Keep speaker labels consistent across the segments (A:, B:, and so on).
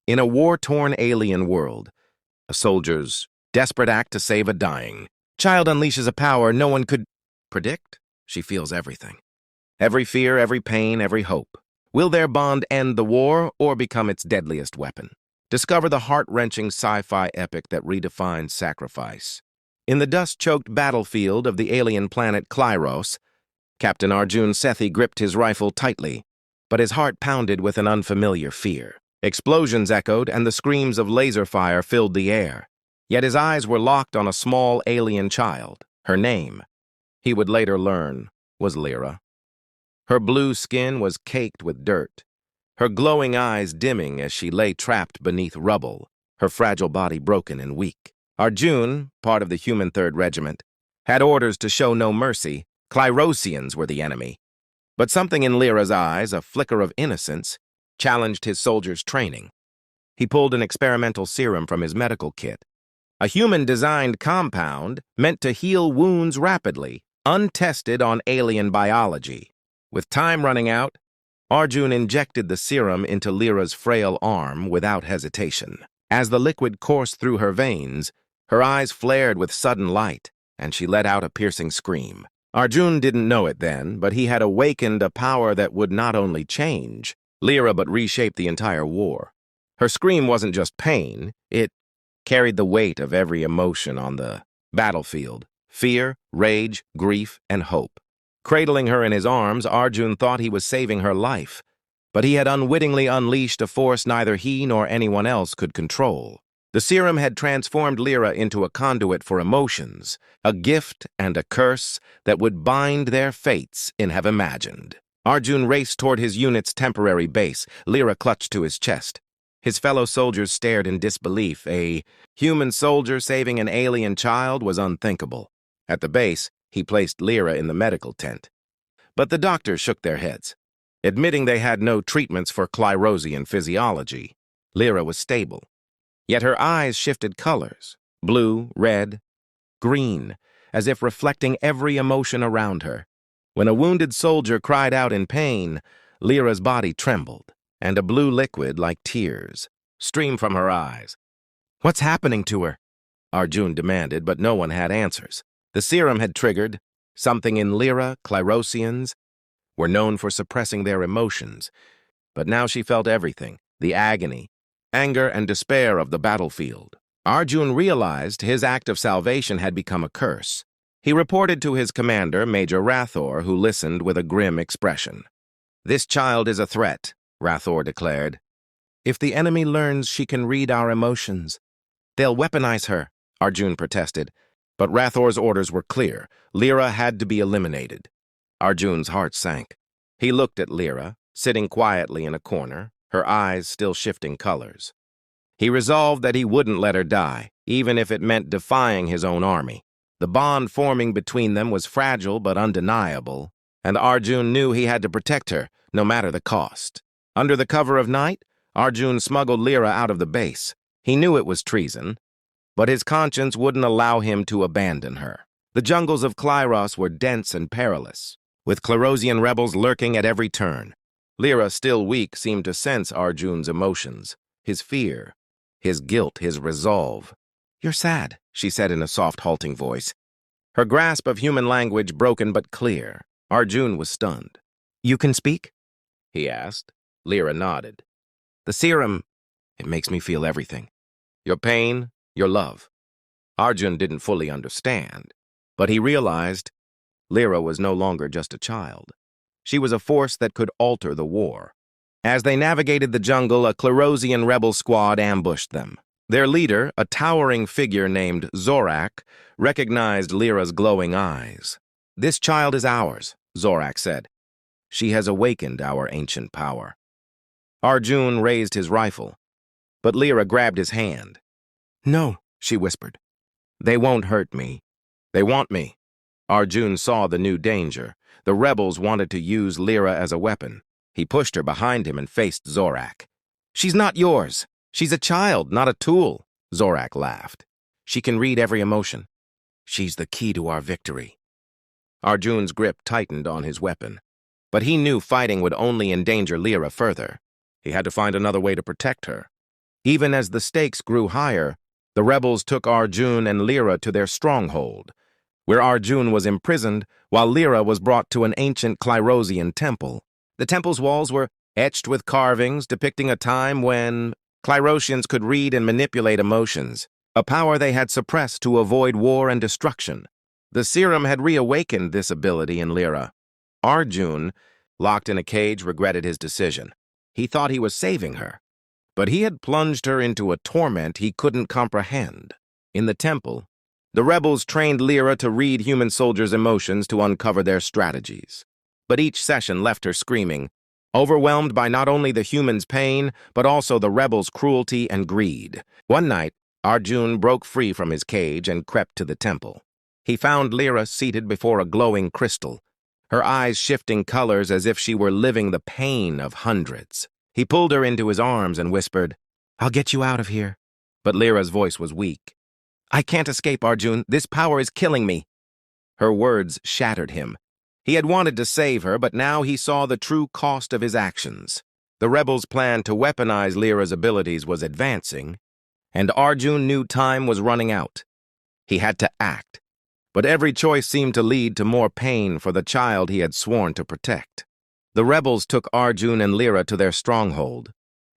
A: In a war-torn alien world, a soldier's desperate act to save a dying child unleashes a power no one could predict. She feels everything. Every fear, every pain, every hope. Will their bond end the war or become its deadliest weapon? Discover the heart-wrenching sci-fi epic that redefines sacrifice. In the dust-choked battlefield of the alien planet Klyros, Captain Arjun Sethi gripped his rifle tightly, but his heart pounded with an unfamiliar fear. Explosions echoed and the screams of laser fire filled the air. Yet his eyes were locked on a small alien child. Her name, he would later learn, was Lyra. Her blue skin was caked with dirt, her glowing eyes dimming as she lay trapped beneath rubble, her fragile body broken and weak. Arjun, part of the Human Third Regiment, had orders to show no mercy. Klyrosians were the enemy. But something in Lyra's eyes, a flicker of innocence, challenged his soldiers' training. He pulled an experimental serum from his medical kit, a human-designed compound meant to heal wounds rapidly, untested on alien biology. With time running out, Arjun injected the serum into Lyra's frail arm without hesitation. As the liquid coursed through her veins, her eyes flared with sudden light, and she let out a piercing scream. Arjun didn't know it then, but he had awakened a power that would not only change Lyra but reshape the entire war. Her scream wasn't just pain, it carried the weight of every emotion on the battlefield: fear, rage, grief, and hope. Cradling her in his arms, Arjun thought he was saving her life, but he had unwittingly unleashed a force neither he nor anyone else could control. The serum had transformed Lyra into a conduit for emotions, a gift and a curse that would bind their fates in have imagined. Arjun raced toward his unit's temporary base. Lyra clutched to his chest. His fellow soldiers stared in disbelief. A human soldier saving an alien child was unthinkable. At the base, he placed Lyra in the medical tent. But the doctors shook their heads, admitting they had no treatments for Klyrosian physiology. Lyra was stable. Yet her eyes shifted colors: blue, red, green, as if reflecting every emotion around her. When a wounded soldier cried out in pain, Lyra's body trembled, and a blue liquid like tears streamed from her eyes. "What's happening to her?" Arjun demanded, but no one had answers. The serum had triggered something in Lyra. Klyrosians were known for suppressing their emotions, but now she felt everything: the agony, anger, and despair of the battlefield. Arjun realized his act of salvation had become a curse. He reported to his commander, Major Rathor, who listened with a grim expression. "This child is a threat," Rathor declared. "If the enemy learns she can read our emotions, they'll weaponize her," Arjun protested. But Rathor's orders were clear. Lyra had to be eliminated. Arjun's heart sank. He looked at Lyra, sitting quietly in a corner, her eyes still shifting colors. He resolved that he wouldn't let her die, even if it meant defying his own army. The bond forming between them was fragile but undeniable, and Arjun knew he had to protect her, no matter the cost. Under the cover of night, Arjun smuggled Lyra out of the base. He knew it was treason, but his conscience wouldn't allow him to abandon her. The jungles of Klyros were dense and perilous, with Klyrosian rebels lurking at every turn. Lyra, still weak, seemed to sense Arjun's emotions, his fear, his guilt, his resolve. "You're sad," she said in a soft, halting voice. Her grasp of human language broken but clear. Arjun was stunned. "You can speak?" he asked. Lyra nodded. "The serum, it makes me feel everything. Your pain, your love." Arjun didn't fully understand, but he realized Lyra was no longer just a child. She was a force that could alter the war. As they navigated the jungle, a Klyrosian rebel squad ambushed them. Their leader, a towering figure named Zorak, recognized Lyra's glowing eyes. "This child is ours," Zorak said. "She has awakened our ancient power." Arjun raised his rifle, but Lyra grabbed his hand. "No," she whispered. "They won't hurt me. They want me." Arjun saw the new danger. The rebels wanted to use Lyra as a weapon. He pushed her behind him and faced Zorak. "She's not yours. She's a child, not a tool," Zorak laughed. "She can read every emotion. She's the key to our victory." Arjun's grip tightened on his weapon, but he knew fighting would only endanger Lyra further. He had to find another way to protect her. Even as the stakes grew higher, the rebels took Arjun and Lyra to their stronghold, where Arjun was imprisoned while Lyra was brought to an ancient Clyrosian temple. The temple's walls were etched with carvings depicting a time when Clyrosians could read and manipulate emotions, a power they had suppressed to avoid war and destruction. The Serum had reawakened this ability in Lyra. Arjun, locked in a cage, regretted his decision. He thought he was saving her, but he had plunged her into a torment he couldn't comprehend. In the temple, the rebels trained Lyra to read human soldiers' emotions to uncover their strategies. But each session left her screaming, overwhelmed by not only the humans' pain, but also the rebels' cruelty and greed. One night, Arjun broke free from his cage and crept to the temple. He found Lyra seated before a glowing crystal, her eyes shifting colors as if she were living the pain of hundreds. He pulled her into his arms and whispered, "I'll get you out of here." But Lyra's voice was weak. "I can't escape, Arjun. This power is killing me." Her words shattered him. He had wanted to save her, but now he saw the true cost of his actions. The rebels' plan to weaponize Lyra's abilities was advancing, and Arjun knew time was running out. He had to act, but every choice seemed to lead to more pain for the child he had sworn to protect. The rebels took Arjun and Lyra to their stronghold,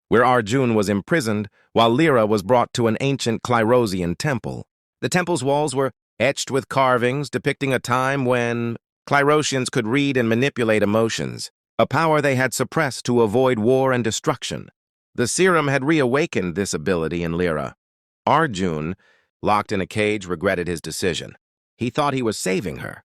A: where Arjun was imprisoned while Lyra was brought to an ancient Clyrosian temple. The temple's walls were etched with carvings depicting a time when Clyrosians could read and manipulate emotions, a power they had suppressed to avoid war and destruction. The Serum had reawakened this ability in Lyra. Arjun, locked in a cage, regretted his decision. He thought he was saving her,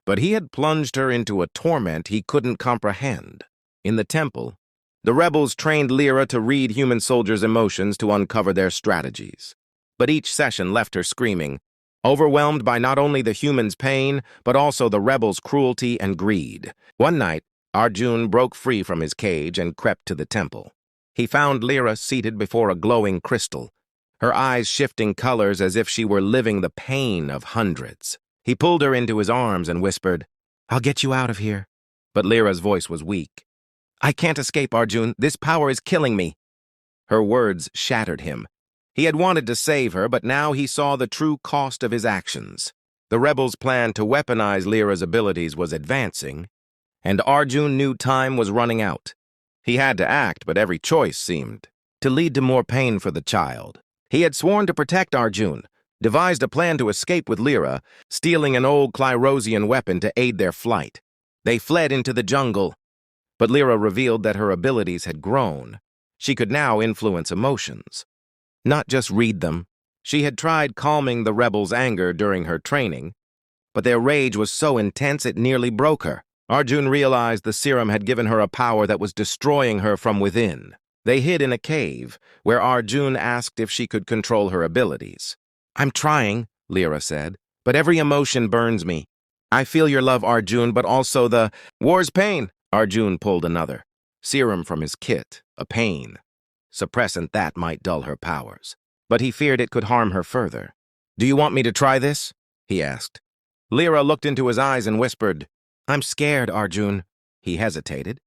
A: but he had plunged her into a torment he couldn't comprehend. In the temple, the rebels trained Lyra to read human soldiers' emotions to uncover their strategies. But each session left her screaming, overwhelmed by not only the humans' pain, but also the rebels' cruelty and greed. One night, Arjun broke free from his cage and crept to the temple. He found Lyra seated before a glowing crystal, her eyes shifting colors as if she were living the pain of hundreds. He pulled her into his arms and whispered, "I'll get you out of here." But Lyra's voice was weak. "I can't escape, Arjun. This power is killing me." Her words shattered him. He had wanted to save her, but now he saw the true cost of his actions. The rebels' plan to weaponize Lyra's abilities was advancing, and Arjun knew time was running out. He had to act, but every choice seemed to lead to more pain for the child. He had sworn to protect Arjun, devised a plan to escape with Lyra, stealing an old Clyrosian weapon to aid their flight. They fled into the jungle, but Lyra revealed that her abilities had grown. She could now influence emotions, not just read them. She had tried calming the rebels' anger during her training, but their rage was so intense it nearly broke her. Arjun realized the Serum had given her a power that was destroying her from within. They hid in a cave, where Arjun asked if she could control her abilities. "I'm trying," Lyra said, "but every emotion burns me. I feel your love, Arjun, but also the war's pain." Arjun pulled another Serum from his kit, a pain suppressant that might dull her powers, but he feared it could harm her further. "Do you want me to try this?" he asked. Lyra looked into his eyes and whispered, "I'm scared, Arjun." He hesitated,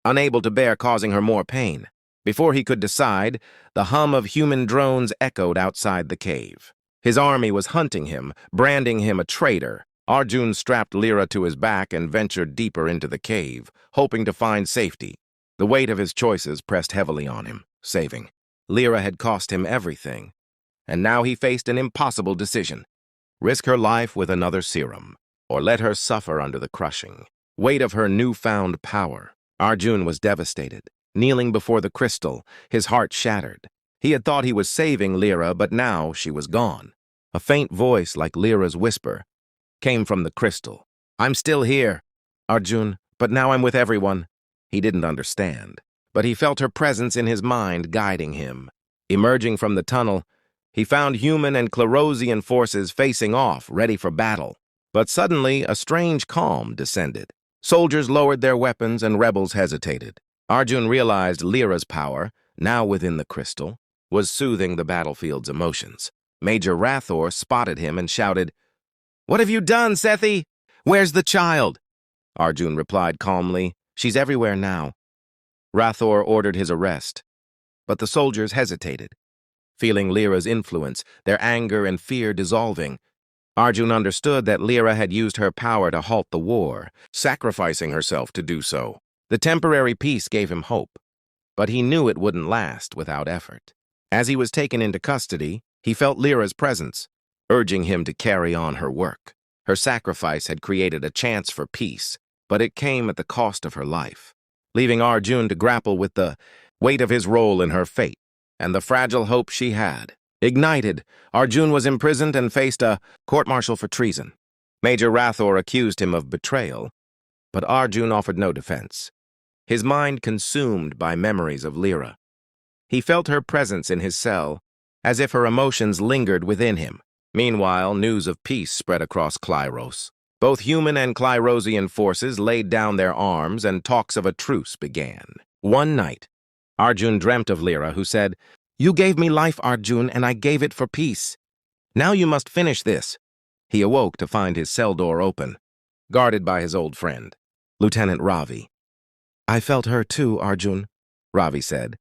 A: unable to bear causing her more pain. Before he could decide, the hum of human drones echoed outside the cave. His army was hunting him, branding him a traitor. Arjun strapped Lyra to his back and ventured deeper into the cave, hoping to find safety. The weight of his choices pressed heavily on him. Saving Lyra had cost him everything, and now he faced an impossible decision: risk her life with another Serum, or let her suffer under the crushing weight of her newfound power. Arjun was devastated, kneeling before the crystal, his heart shattered. He had thought he was saving Lyra, but now she was gone. A faint voice, like Lyra's whisper, came from the crystal. "I'm still here, Arjun, but now I'm with everyone." He didn't understand, but he felt her presence in his mind guiding him. Emerging from the tunnel, he found human and Clyrosian forces facing off, ready for battle. But suddenly, a strange calm descended. Soldiers lowered their weapons and rebels hesitated. Arjun realized Lyra's power, now within the crystal, was soothing the battlefield's emotions. Major Rathor spotted him and shouted, "What have you done, Sethi? Where's the child?" Arjun replied calmly, "She's everywhere now." Rathor ordered his arrest, but the soldiers hesitated. feeling Lyra's influence, their anger and fear dissolving. Arjun understood that Lyra had used her power to halt the war, sacrificing herself to do so. The temporary peace gave him hope, but he knew it wouldn't last without effort. As he was taken into custody, he felt Lyra's presence, urging him to carry on her work. Her sacrifice had created a chance for peace, but it came at the cost of her life, leaving Arjun to grapple with the weight of his role in her fate and the fragile hope she had. Ignited, Arjun was imprisoned and faced a court-martial for treason. Major Rathor accused him of betrayal, but Arjun offered no defense, his mind consumed by memories of Lyra. He felt her presence in his cell, as if her emotions lingered within him. Meanwhile, news of peace spread across Klyros. Both human and Klyrosian forces laid down their arms and talks of a truce began. One night, Arjun dreamt of Lyra, who said, "You gave me life, Arjun, and I gave it for peace. Now you must finish this." He awoke to find his cell door open, guarded by his old friend, Lieutenant Ravi. "I felt her too, Arjun," Ravi said.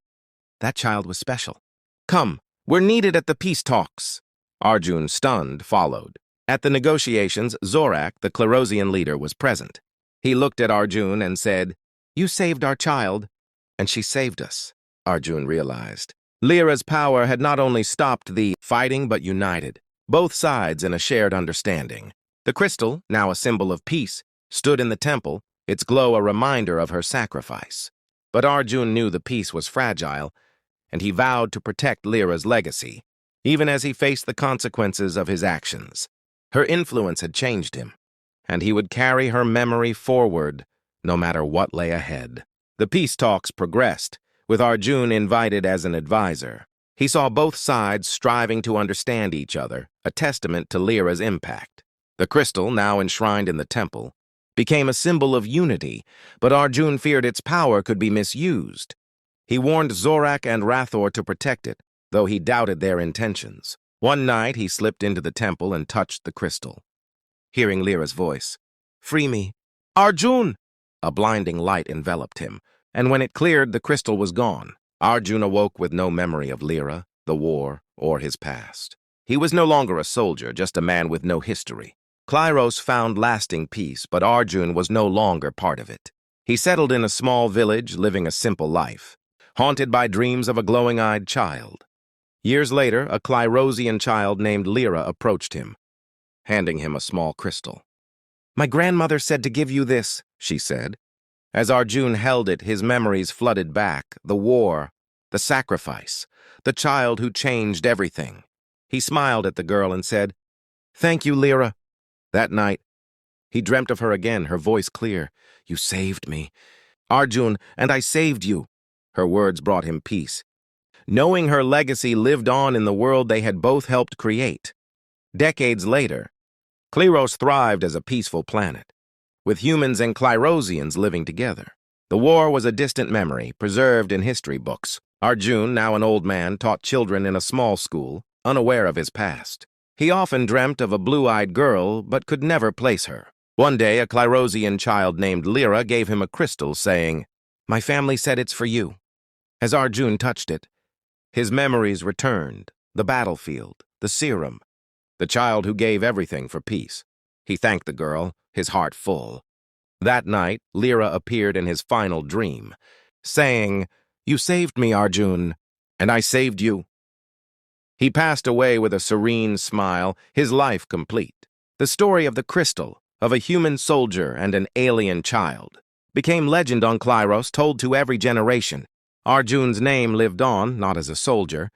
A: "That child was special. Come, we're needed at the peace talks." Arjun, stunned, followed. At the negotiations, Zorak, the Klyrosian leader, was present. He looked at Arjun and said, "You saved our child." "And she saved us," Arjun realized. Lyra's power had not only stopped the fighting but united both sides in a shared understanding. The crystal, now a symbol of peace, stood in the temple, its glow a reminder of her sacrifice. But Arjun knew the peace was fragile, and he vowed to protect Lyra's legacy, even as he faced the consequences of his actions. Her influence had changed him, and he would carry her memory forward, no matter what lay ahead. The peace talks progressed, with Arjun invited as an advisor. He saw both sides striving to understand each other, a testament to Lyra's impact. The crystal, now enshrined in the temple, became a symbol of unity, but Arjun feared its power could be misused. He warned Zorak and Rathor to protect it, though he doubted their intentions. One night, he slipped into the temple and touched the crystal. Hearing Lyra's voice, "Free me, Arjun!" A blinding light enveloped him, and when it cleared, the crystal was gone. Arjun awoke with no memory of Lyra, the war, or his past. He was no longer a soldier, just a man with no history. Klyros found lasting peace, but Arjun was no longer part of it. He settled in a small village, living a simple life, haunted by dreams of a glowing-eyed child. Years later, a Klyrosian child named Lyra approached him, handing him a small crystal. "My grandmother said to give you this," she said. As Arjun held it, his memories flooded back, the war, the sacrifice, the child who changed everything. He smiled at the girl and said, "Thank you, Lyra." That night, he dreamt of her again, her voice clear. "You saved me, Arjun, and I saved you." Her words brought him peace, knowing her legacy lived on in the world they had both helped create. Decades later, Klyros thrived as a peaceful planet, with humans and Klyrosians living together. The war was a distant memory, preserved in history books. Arjun, now an old man, taught children in a small school, unaware of his past. He often dreamt of a blue-eyed girl, but could never place her. One day, a Klyrosian child named Lyra gave him a crystal, saying, "My family said it's for you." As Arjun touched it, his memories returned, the battlefield, the Serum, the child who gave everything for peace. He thanked the girl, his heart full. That night, Lyra appeared in his final dream, saying, "You saved me, Arjun, and I saved you." He passed away with a serene smile, his life complete. The story of the crystal, of a human soldier and an alien child, became legend on Klyros, told to every generation. Arjun's name lived on, not as a soldier,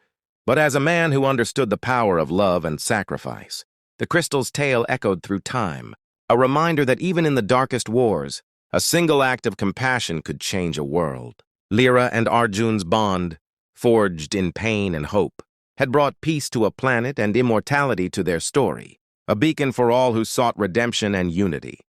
A: but as a man who understood the power of love and sacrifice. The crystal's tale echoed through time, a reminder that even in the darkest wars, a single act of compassion could change a world. Lyra and Arjun's bond, forged in pain and hope, had brought peace to a planet and immortality to their story, a beacon for all who sought redemption and unity.